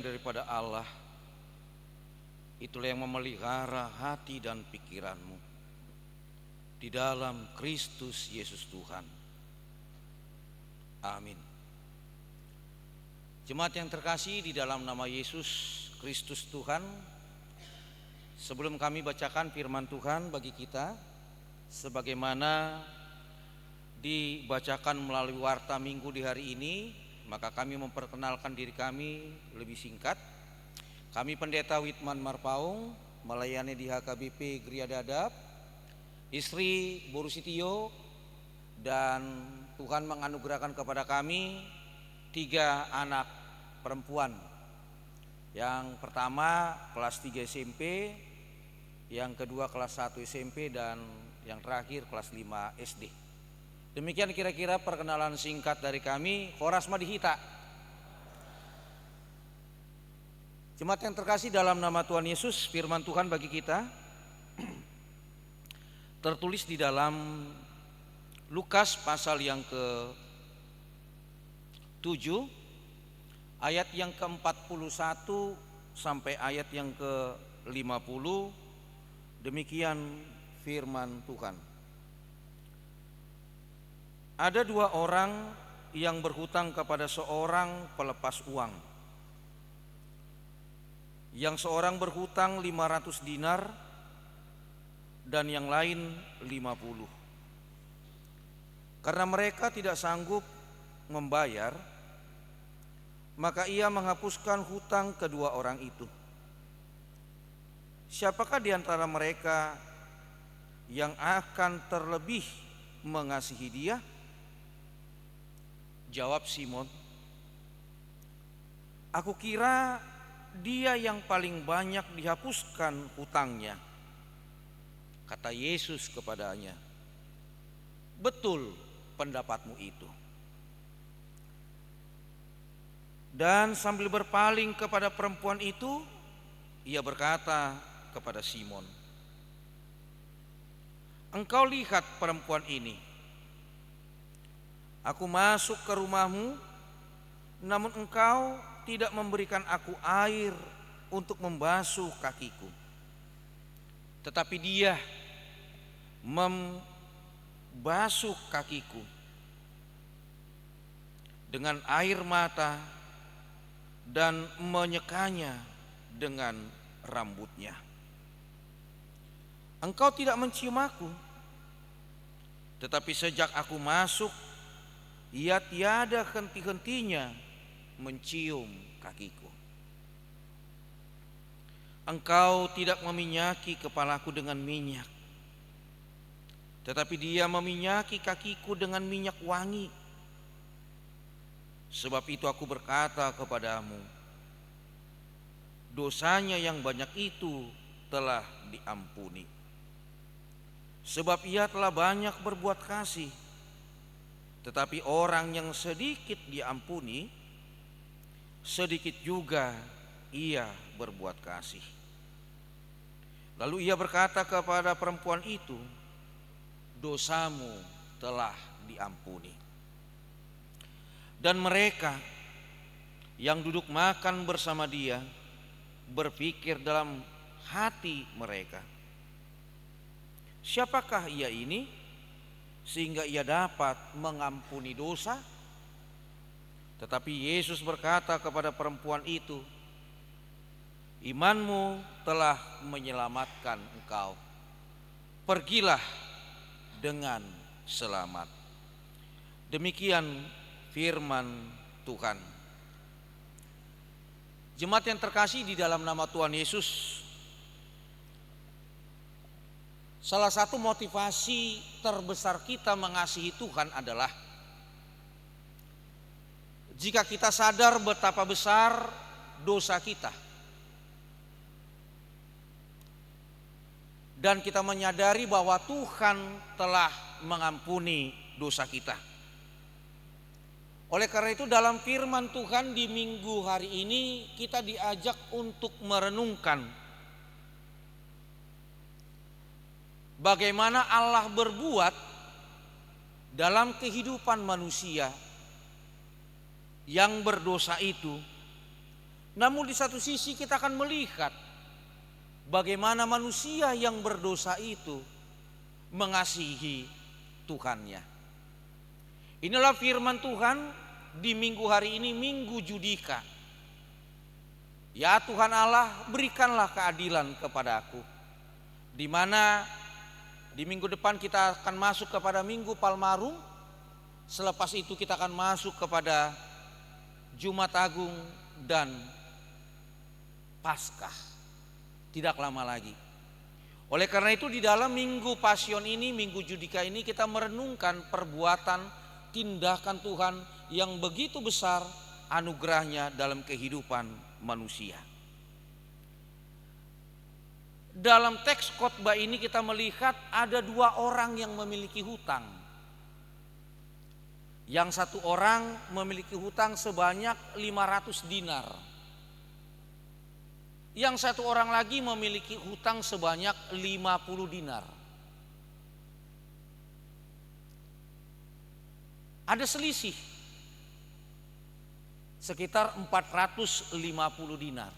daripada Allah, itulah yang memelihara hati dan pikiranmu di dalam Kristus Yesus Tuhan. Amin. Jemaat yang terkasih di dalam nama Yesus Kristus Tuhan, sebelum kami bacakan firman Tuhan bagi kita sebagaimana dibacakan melalui warta minggu di hari ini, maka kami memperkenalkan diri kami lebih singkat. Kami Pendeta Witman Marpaung, melayani di HKBP Gria Dadap, istri Boru Sitio, dan Tuhan menganugerahkan kepada kami 3 anak perempuan. Yang pertama kelas 3 SMP, yang kedua kelas 1 SMP, dan yang terakhir kelas 5 SD. Demikian kira-kira perkenalan singkat dari kami. Horas Madihita. Jemaat yang terkasih dalam nama Tuhan Yesus, firman Tuhan bagi kita tertulis di dalam Lukas pasal yang ke-7 ayat yang ke-41 sampai ayat yang ke-50. Demikian firman Tuhan. Ada 2 orang yang berhutang kepada seorang pelepas uang. Yang seorang berhutang 500 dinar dan yang lain 50. Karena mereka tidak sanggup membayar, maka ia menghapuskan hutang kedua orang itu. Siapakah di antara mereka yang akan terlebih mengasihi dia? Jawab Simon, aku kira dia yang paling banyak dihapuskan hutangnya. Kata Yesus kepadanya, betul pendapatmu itu. Dan sambil berpaling kepada perempuan itu, ia berkata kepada Simon, engkau lihat perempuan ini. Aku masuk ke rumahmu, namun engkau tidak memberikan aku air untuk membasuh kakiku. Tetapi dia membasuh kakiku dengan air mata dan menyekanya dengan rambutnya. Engkau tidak mencium aku, tetapi sejak aku masuk, ia tiada henti-hentinya mencium kakiku. Engkau tidak meminyaki kepalaku dengan minyak, tetapi dia meminyaki kakiku dengan minyak wangi. Sebab itu aku berkata kepadamu, dosanya yang banyak itu telah diampuni, sebab ia telah banyak berbuat kasih. Tetapi orang yang sedikit diampuni, sedikit juga ia berbuat kasih. Lalu ia berkata kepada perempuan itu, dosamu telah diampuni. Dan mereka yang duduk makan bersama dia berpikir dalam hati mereka, siapakah ia ini sehingga ia dapat mengampuni dosa? Tetapi Yesus berkata kepada perempuan itu, imanmu telah menyelamatkan engkau. Pergilah dengan selamat. Demikian firman Tuhan. Jemaat yang terkasih di dalam nama Tuhan Yesus, salah satu motivasi terbesar kita mengasihi Tuhan adalah jika kita sadar betapa besar dosa kita dan kita menyadari bahwa Tuhan telah mengampuni dosa kita. Oleh karena itu dalam firman Tuhan di minggu hari ini kita diajak untuk merenungkan bagaimana Allah berbuat dalam kehidupan manusia yang berdosa itu, Namun di satu sisi kita akan melihat bagaimana manusia yang berdosa itu mengasihi Tuhannya. Inilah firman Tuhan di minggu hari ini, Minggu Judika. Ya Tuhan Allah, berikanlah keadilan kepadaku. Di mana di minggu depan kita akan masuk kepada Minggu Palmarum. Selepas itu kita akan masuk kepada Jumat Agung dan Paskah. Tidak lama lagi. Oleh karena itu di dalam Minggu Pasion ini, Minggu Judika ini, kita merenungkan perbuatan, tindakan Tuhan yang begitu besar anugerahnya dalam kehidupan manusia. Dalam teks khotbah ini kita melihat ada dua orang yang memiliki hutang. Yang satu orang memiliki hutang sebanyak 500 dinar. Yang satu orang lagi memiliki hutang sebanyak 50 dinar. Ada selisih sekitar 450 dinar.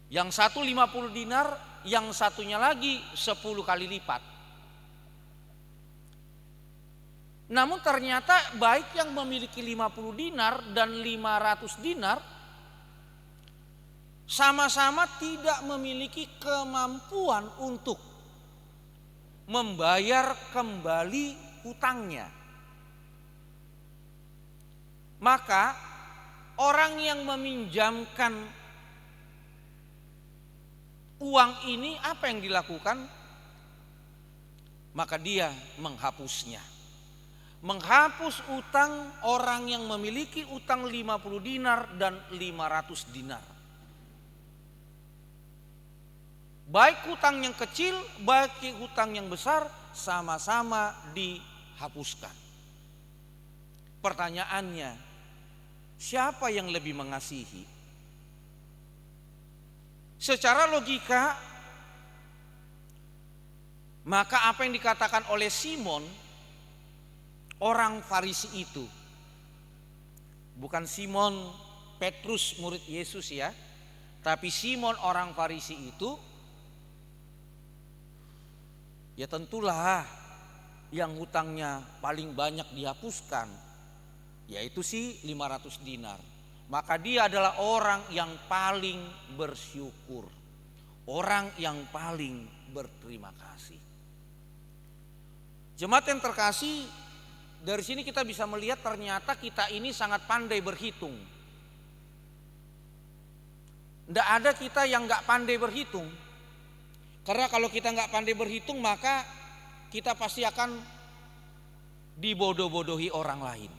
Yang satu 50 dinar, yang satunya lagi 10 kali lipat. Namun ternyata baik yang memiliki 50 dinar dan 500 dinar sama-sama tidak memiliki kemampuan untuk membayar kembali hutangnya. Maka orang yang meminjamkan uang ini apa yang dilakukan? Maka dia menghapusnya. Menghapus utang orang yang memiliki utang 50 dinar dan 500 dinar. Baik hutang yang kecil, baik hutang yang besar, sama-sama dihapuskan. Pertanyaannya, siapa yang lebih mengasihi? Secara logika, maka apa yang dikatakan oleh Simon, orang Farisi itu, bukan Simon Petrus murid Yesus ya, tapi Simon orang Farisi itu, ya tentulah yang hutangnya paling banyak dihapuskan, yaitu si 500 dinar. Maka dia adalah orang yang paling bersyukur, orang yang paling berterima kasih. Jemaat yang terkasih, dari sini kita bisa melihat ternyata kita ini sangat pandai berhitung. Tidak ada kita yang gak pandai berhitung. Karena kalau kita nggak pandai berhitung, maka kita pasti akan dibodoh-bodohi orang lain.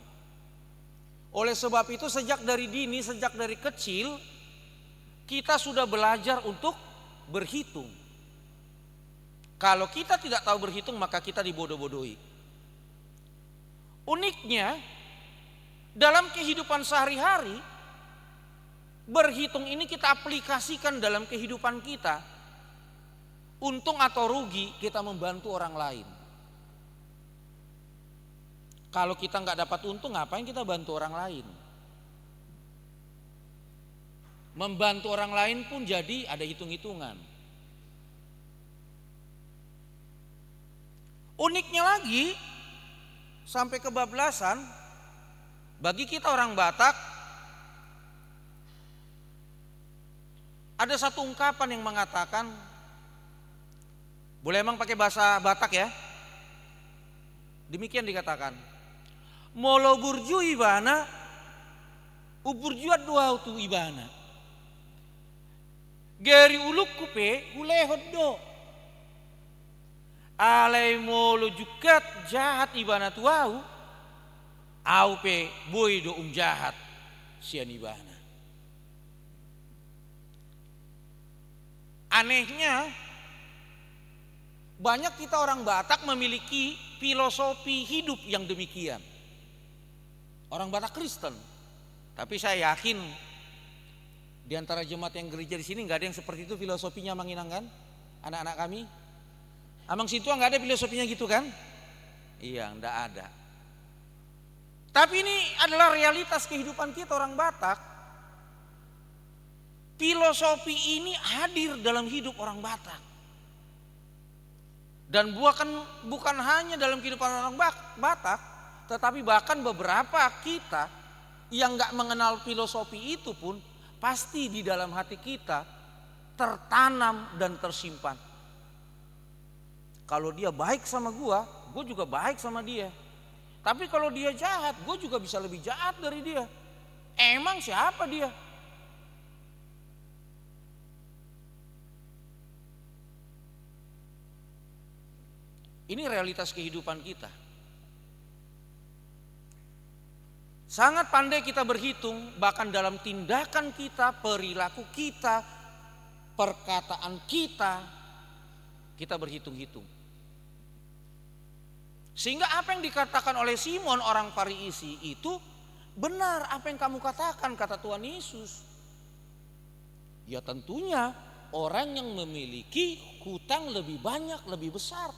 Oleh sebab itu sejak dari dini, sejak dari kecil, kita sudah belajar untuk berhitung. Kalau kita tidak tahu berhitung, maka kita dibodoh-bodohi. Uniknya, dalam kehidupan sehari-hari, berhitung ini kita aplikasikan dalam kehidupan kita. Untung atau rugi kita membantu orang lain. Kalau kita nggak dapat untung, ngapain kita bantu orang lain? Membantu orang lain pun jadi ada hitung-hitungan. Uniknya lagi, sampai kebablasan, bagi kita orang Batak, ada satu ungkapan yang mengatakan, boleh emang pakai bahasa Batak ya? Demikian dikatakan. Molo burju ibana, uburju dua tu ibana. Geri uluk kupe, ulehot do. Alai molo jukat jahat ibana tuau, au pe boy do jahat sian ibana. Anehnya, banyak kita orang Batak memiliki filosofi hidup yang demikian. Orang Batak Kristen. Tapi saya yakin di antara jemaat yang gereja di sini nggak ada yang seperti itu filosofinya, Manginang kan? Anak-anak kami. Amang situ nggak ada filosofinya gitu kan? Iya, nggak ada. Tapi ini adalah realitas kehidupan kita orang Batak. Filosofi ini hadir dalam hidup orang Batak. Dan bukan hanya dalam kehidupan orang Batak, tetapi bahkan beberapa kita yang gak mengenal filosofi itu pun pasti di dalam hati kita tertanam dan tersimpan. Kalau dia baik sama gue juga baik sama dia. Tapi kalau dia jahat, gue juga bisa lebih jahat dari dia. Emang siapa dia? Ini realitas kehidupan kita. Sangat pandai kita berhitung, bahkan dalam tindakan kita, perilaku kita, perkataan kita berhitung-hitung. Sehingga apa yang dikatakan oleh Simon orang Farisi itu benar, apa yang kamu katakan, kata Tuhan Yesus. Ya tentunya orang yang memiliki hutang lebih banyak, lebih besar,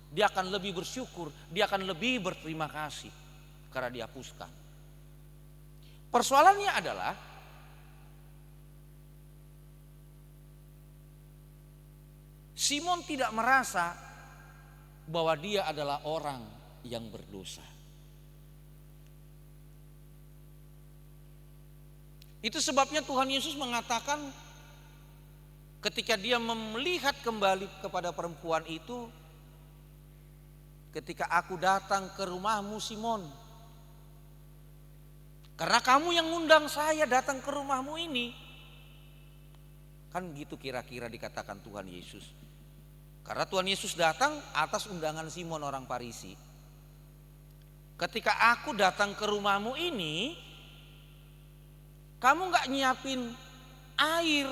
dia akan lebih bersyukur, dia akan lebih berterima kasih karena dihapuskan. Persoalannya adalah Simon tidak merasa bahwa dia adalah orang yang berdosa. Itu sebabnya Tuhan Yesus mengatakan ketika dia melihat kembali kepada perempuan itu, ketika aku datang ke rumahmu Simon, karena kamu yang ngundang saya datang ke rumahmu ini. Kan gitu kira-kira dikatakan Tuhan Yesus. Karena Tuhan Yesus datang atas undangan Simon orang Farisi. Ketika aku datang ke rumahmu ini, kamu gak nyiapin air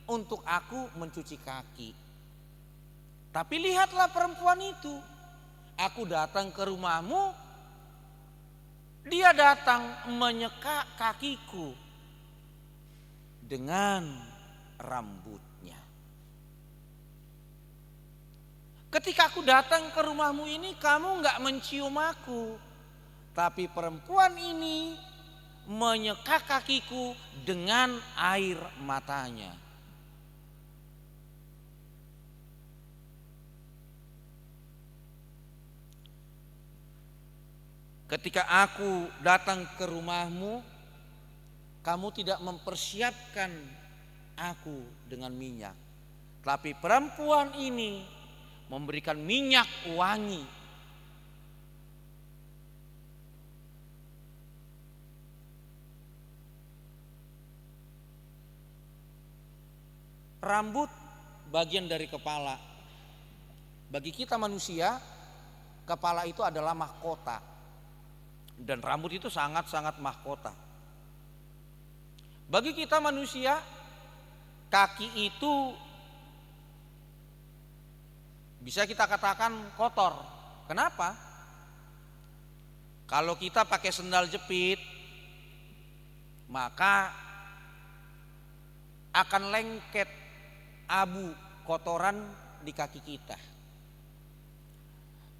untuk aku mencuci kaki. Tapi lihatlah perempuan itu. Aku datang ke rumahmu, dia datang menyeka kakiku dengan rambutnya. Ketika aku datang ke rumahmu ini, kamu gak mencium aku. Tapi perempuan ini menyeka kakiku dengan air matanya. Ketika aku datang ke rumahmu, kamu tidak mempersiapkan aku dengan minyak. Tapi perempuan ini memberikan minyak wangi. Rambut bagian dari kepala. Bagi kita manusia, kepala itu adalah mahkota. Dan rambut itu sangat-sangat mahkota. Bagi kita manusia, kaki itu bisa kita katakan kotor. Kenapa? Kalau kita pakai sendal jepit, maka akan lengket abu kotoran di kaki kita.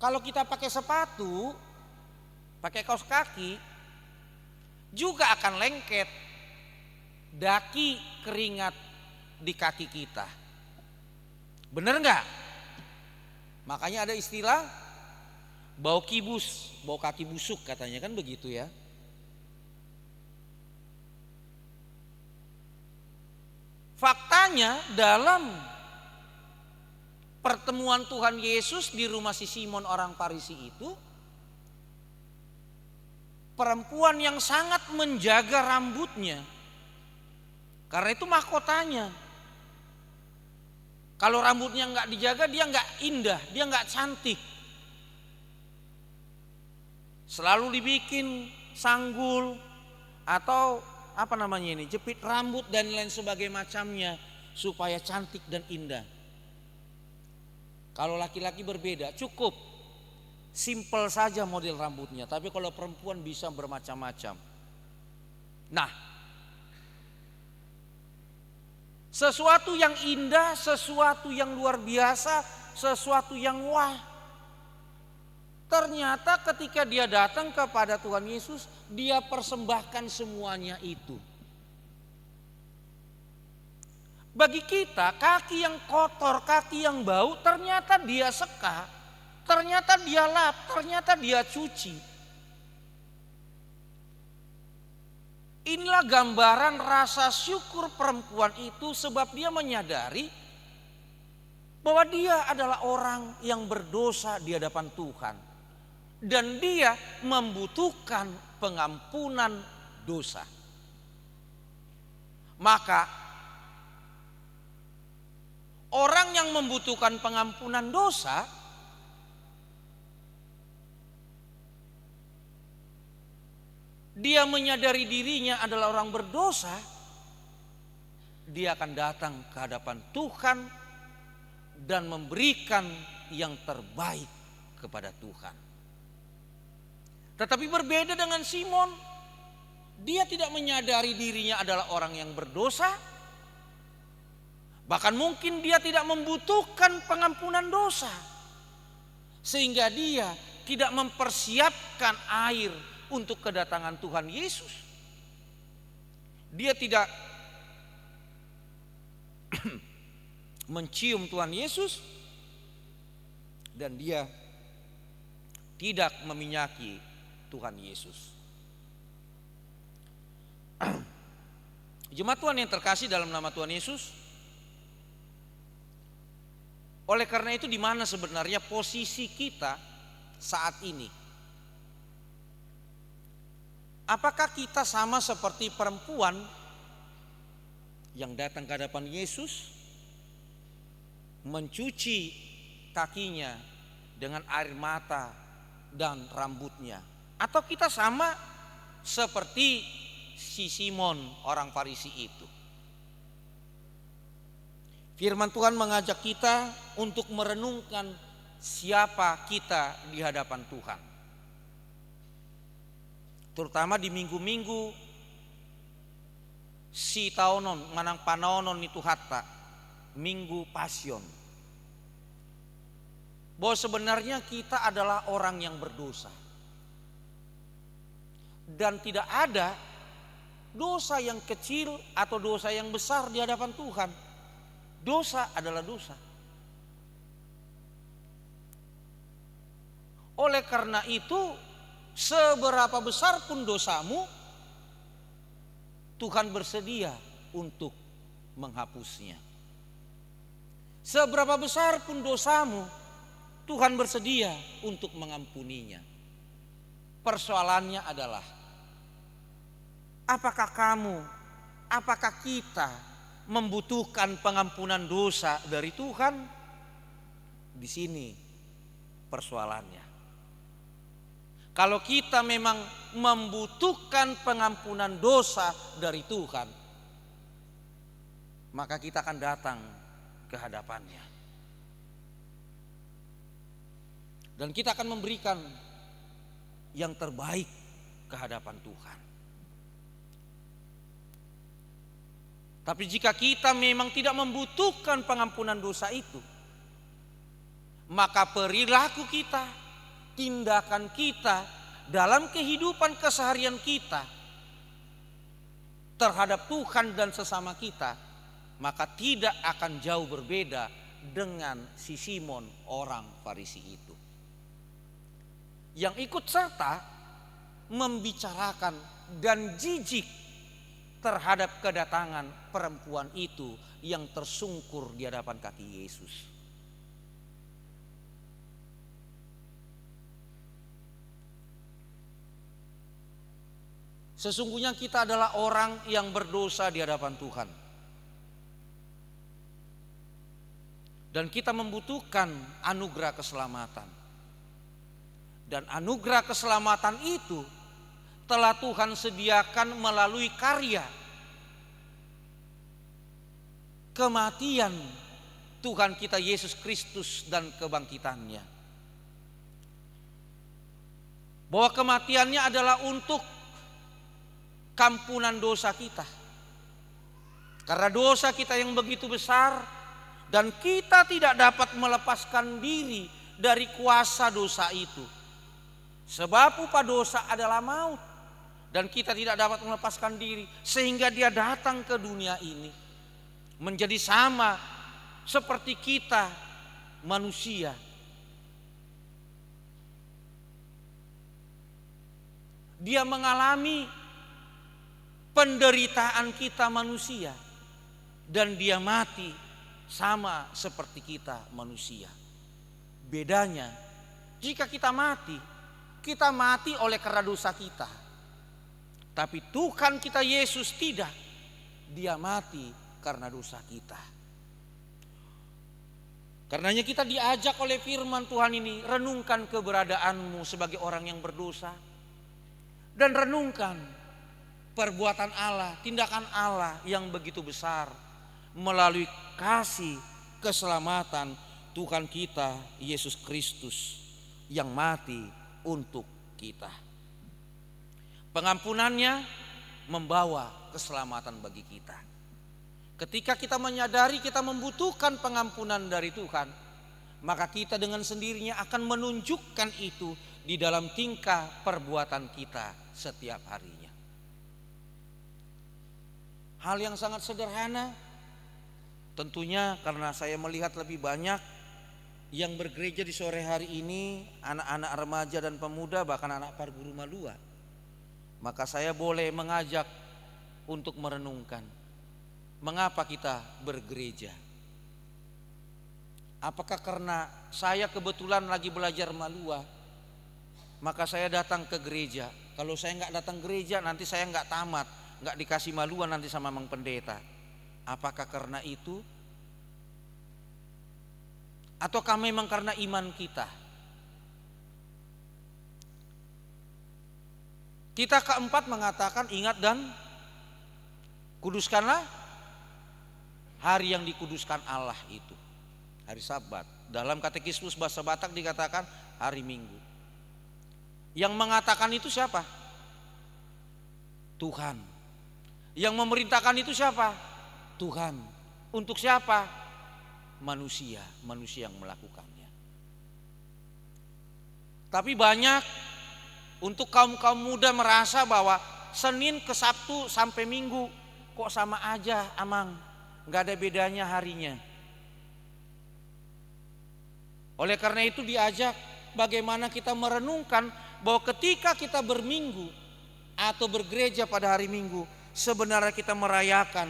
Kalau kita pakai sepatu, pakai kaos kaki, juga akan lengket daki keringat di kaki kita. Bener nggak? Makanya ada istilah bau kibus, bau kaki busuk katanya, kan begitu ya. Faktanya dalam pertemuan Tuhan Yesus di rumah si Simon orang Farisi itu, perempuan yang sangat menjaga rambutnya, karena itu mahkotanya. Kalau rambutnya nggak dijaga, dia nggak indah, dia nggak cantik. Selalu dibikin sanggul atau apa namanya ini, jepit rambut dan lain sebagainya macamnya supaya cantik dan indah. Kalau laki-laki berbeda, cukup simple saja model rambutnya. Tapi kalau perempuan bisa bermacam-macam. Nah, sesuatu yang indah, sesuatu yang luar biasa, sesuatu yang wah. Ternyata ketika dia datang kepada Tuhan Yesus, dia persembahkan semuanya itu. Bagi kita kaki yang kotor, kaki yang bau ternyata dia seka, ternyata dia lap, ternyata dia cuci. Inilah gambaran rasa syukur perempuan itu, sebab dia menyadari bahwa dia adalah orang yang berdosa di hadapan Tuhan. Dan dia membutuhkan pengampunan dosa. Maka orang yang membutuhkan pengampunan dosa dia menyadari dirinya adalah orang berdosa, dia akan datang ke hadapan Tuhan dan memberikan yang terbaik kepada Tuhan. Tetapi berbeda dengan Simon, dia tidak menyadari dirinya adalah orang yang berdosa. Bahkan mungkin dia tidak membutuhkan pengampunan dosa, sehingga dia tidak mempersiapkan air untuk kedatangan Tuhan Yesus. Dia tidak mencium Tuhan Yesus, dan dia tidak meminyaki Tuhan Yesus. Jemaat Tuhan yang terkasih dalam nama Tuhan Yesus, oleh karena itu di mana sebenarnya posisi kita saat ini? Apakah kita sama seperti perempuan yang datang ke hadapan Yesus, mencuci kakinya dengan air mata dan rambutnya? Atau kita sama seperti si Simon orang Farisi itu? Firman Tuhan mengajak kita untuk merenungkan siapa kita di hadapan Tuhan. Terutama di minggu-minggu si taonon manang panaonon itu hatta, minggu pasion. Bahwa sebenarnya kita adalah orang yang berdosa. Dan tidak ada dosa yang kecil atau dosa yang besar di hadapan Tuhan. Dosa adalah dosa. Oleh karena itu, seberapa besar pun dosamu, Tuhan bersedia untuk menghapusnya. Seberapa besar pun dosamu, Tuhan bersedia untuk mengampuninya. Persoalannya adalah, apakah kamu, apakah kita membutuhkan pengampunan dosa dari Tuhan? Di sini persoalannya. Kalau kita memang membutuhkan pengampunan dosa dari Tuhan, maka kita akan datang ke hadapannya. Dan kita akan memberikan yang terbaik ke hadapan Tuhan. Tapi jika kita memang tidak membutuhkan pengampunan dosa itu, maka perilaku kita, tindakan kita dalam kehidupan keseharian kita terhadap Tuhan dan sesama kita, maka tidak akan jauh berbeda dengan si Simon orang Farisi itu, yang ikut serta membicarakan dan jijik terhadap kedatangan perempuan itu yang tersungkur di hadapan kaki Yesus. Sesungguhnya kita adalah orang yang berdosa di hadapan Tuhan. Dan kita membutuhkan anugerah keselamatan. Dan anugerah keselamatan itu telah Tuhan sediakan melalui karya kematian Tuhan kita Yesus Kristus dan kebangkitannya. Bahwa kematiannya adalah untuk kampunan dosa kita. Karena dosa kita yang begitu besar dan kita tidak dapat melepaskan diri dari kuasa dosa itu. Sebab upah dosa adalah maut dan kita tidak dapat melepaskan diri, sehingga dia datang ke dunia ini menjadi sama seperti kita manusia. Dia mengalami penderitaan kita manusia dan dia mati sama seperti kita manusia. Bedanya, jika kita mati oleh karena dosa kita. Tapi Tuhan kita Yesus tidak. Dia mati karena dosa kita. Karenanya kita diajak oleh firman Tuhan ini, renungkan keberadaanmu sebagai orang yang berdosa. Dan renungkan perbuatan Allah, tindakan Allah yang begitu besar melalui kasih keselamatan Tuhan kita Yesus Kristus yang mati untuk kita. Pengampunannya membawa keselamatan bagi kita. Ketika kita menyadari kita membutuhkan pengampunan dari Tuhan, maka kita dengan sendirinya akan menunjukkan itu di dalam tingkah perbuatan kita setiap harinya. Hal yang sangat sederhana, tentunya karena saya melihat lebih banyak yang bergereja di sore hari ini, anak-anak remaja dan pemuda, bahkan anak parguru Malua. Maka saya boleh mengajak untuk merenungkan, mengapa kita bergereja? Apakah karena saya kebetulan lagi belajar Malua, maka saya datang ke gereja? Kalau saya nggak datang gereja, nanti saya nggak tamat, nggak dikasih Malua nanti sama Mang Pendeta. Apakah karena itu? Ataukah memang karena iman kita? Kita keempat mengatakan, ingat dan kuduskanlah hari yang dikuduskan Allah itu, hari Sabat. Dalam katekismus bahasa Batak dikatakan hari Minggu. Yang mengatakan itu siapa? Tuhan. Yang memerintahkan itu siapa? Tuhan. Untuk siapa? Manusia yang melakukannya. Tapi banyak untuk kaum muda merasa bahwa Senin ke Sabtu sampai Minggu kok sama aja, Amang, nggak ada bedanya harinya. Oleh karena itu diajak bagaimana kita merenungkan bahwa ketika kita berminggu atau bergereja pada hari Minggu, sebenarnya kita merayakan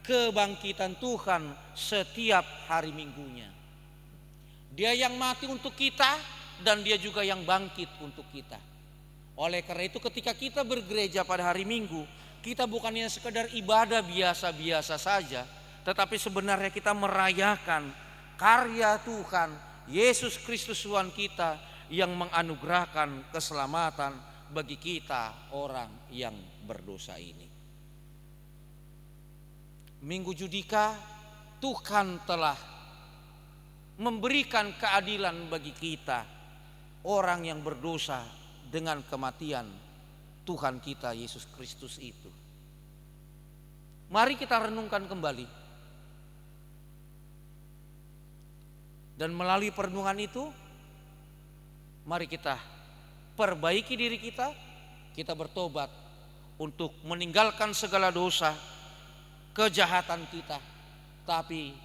kebangkitan Tuhan setiap hari Minggunya. Dia yang mati untuk kita dan dia juga yang bangkit untuk kita. Oleh karena itu ketika kita bergereja pada hari Minggu, kita bukannya sekedar ibadah biasa-biasa saja, tetapi sebenarnya kita merayakan karya Tuhan Yesus Kristus Tuhan kita yang menganugerahkan keselamatan bagi kita orang yang berdosa ini. Minggu Judika, Tuhan telah memberikan keadilan bagi kita orang yang berdosa dengan kematian Tuhan kita Yesus Kristus itu. Mari kita renungkan kembali. Dan melalui perenungan itu, mari kita perbaiki diri kita, kita bertobat untuk meninggalkan segala dosa, kejahatan kita, tapi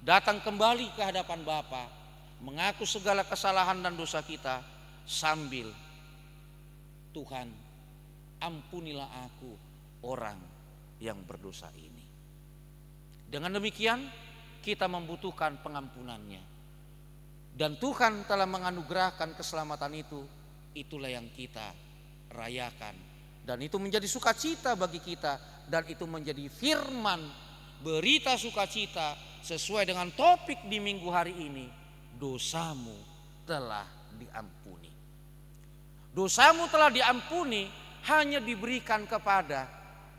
datang kembali ke hadapan Bapa, mengaku segala kesalahan dan dosa kita sambil, Tuhan, ampunilah aku orang yang berdosa ini. Dengan demikian kita membutuhkan pengampunannya. Dan Tuhan telah menganugerahkan keselamatan itu, itulah yang kita rayakan. Dan itu menjadi sukacita bagi kita, dan itu menjadi firman berita sukacita sesuai dengan topik di minggu hari ini. Dosamu telah diampuni. Dosamu telah diampuni hanya diberikan kepada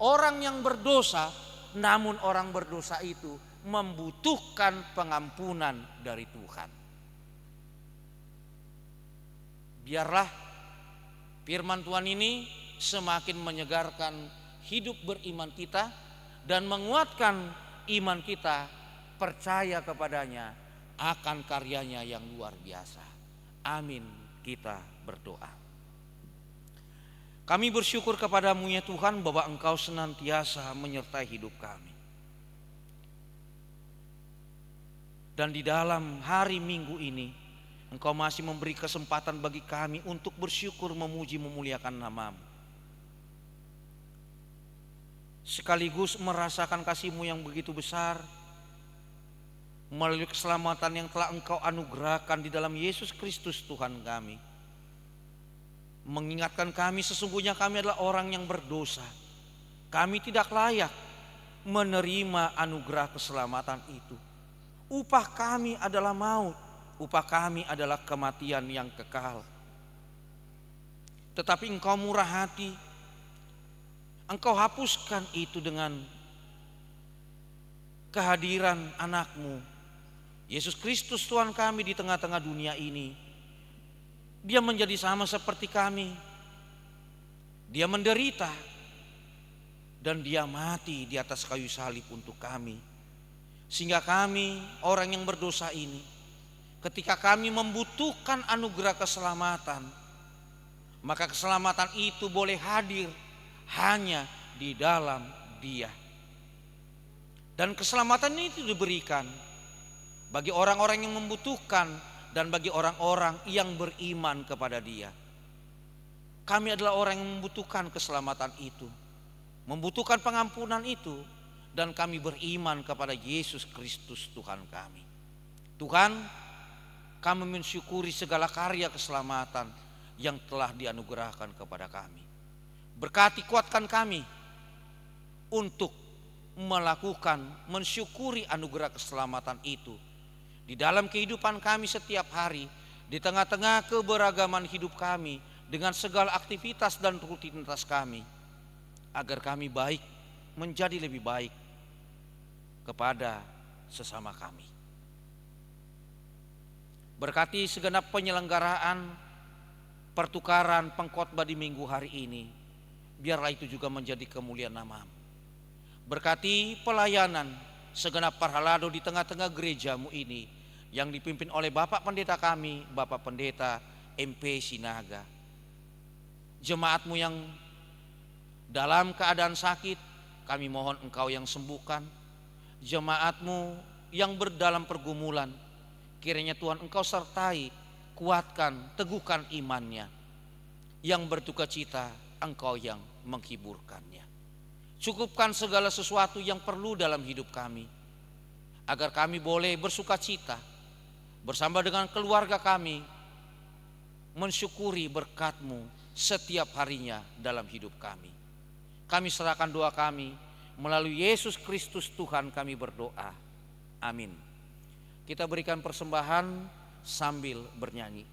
orang yang berdosa, namun orang berdosa itu membutuhkan pengampunan dari Tuhan. Biarlah firman Tuhan ini semakin menyegarkan hidup beriman kita dan menguatkan iman kita percaya kepadanya akan karyanya yang luar biasa. Amin, kita berdoa. Kami bersyukur kepadamu ya Tuhan bahwa Engkau senantiasa menyertai hidup kami. Dan di dalam hari Minggu ini Engkau masih memberi kesempatan bagi kami untuk bersyukur, memuji, memuliakan nama-Mu, sekaligus merasakan kasih-Mu yang begitu besar melalui keselamatan yang telah Engkau anugerahkan di dalam Yesus Kristus Tuhan kami. Mengingatkan kami sesungguhnya kami adalah orang yang berdosa. Kami tidak layak menerima anugerah keselamatan itu. Upah kami adalah maut, upah kami adalah kematian yang kekal. Tetapi Engkau murah hati, Engkau hapuskan itu dengan kehadiran anak-Mu Yesus Kristus Tuhan kami di tengah-tengah dunia ini. Dia menjadi sama seperti kami. Dia menderita dan Dia mati di atas kayu salib untuk kami. Sehingga kami orang yang berdosa ini, ketika kami membutuhkan anugerah keselamatan, maka keselamatan itu boleh hadir hanya di dalam Dia. Dan keselamatan itu diberikan bagi orang-orang yang membutuhkan dan bagi orang-orang yang beriman kepada Dia. Kami adalah orang yang membutuhkan keselamatan itu, membutuhkan pengampunan itu, dan kami beriman kepada Yesus Kristus Tuhan kami. Tuhan, kami mensyukuri segala karya keselamatan yang telah dianugerahkan kepada kami. Berkati, kuatkan kami untuk melakukan, mensyukuri anugerah keselamatan itu di dalam kehidupan kami setiap hari, di tengah-tengah keberagaman hidup kami, dengan segala aktivitas dan rutinitas kami, agar kami baik, menjadi lebih baik kepada sesama kami. Berkati segenap penyelenggaraan pertukaran pengkhotbah di minggu hari ini, biarlah itu juga menjadi kemuliaan nama-Mu. Berkati pelayanan segenap parhalado di tengah-tengah gereja-Mu ini, yang dipimpin oleh Bapak Pendeta kami, Bapak Pendeta MP Sinaga. Jemaat-Mu yang dalam keadaan sakit, kami mohon Engkau yang sembuhkan. Jemaat-Mu yang berdalam pergumulan, kiranya Tuhan Engkau sertai, kuatkan, teguhkan imannya. Yang berduka cita, Engkau yang menghiburkannya. Cukupkan segala sesuatu yang perlu dalam hidup kami, agar kami boleh bersuka cita bersama dengan keluarga kami, mensyukuri berkat-Mu setiap harinya dalam hidup kami. Kami serahkan doa kami melalui Yesus Kristus Tuhan kami berdoa. Amin. Kita berikan persembahan sambil bernyanyi.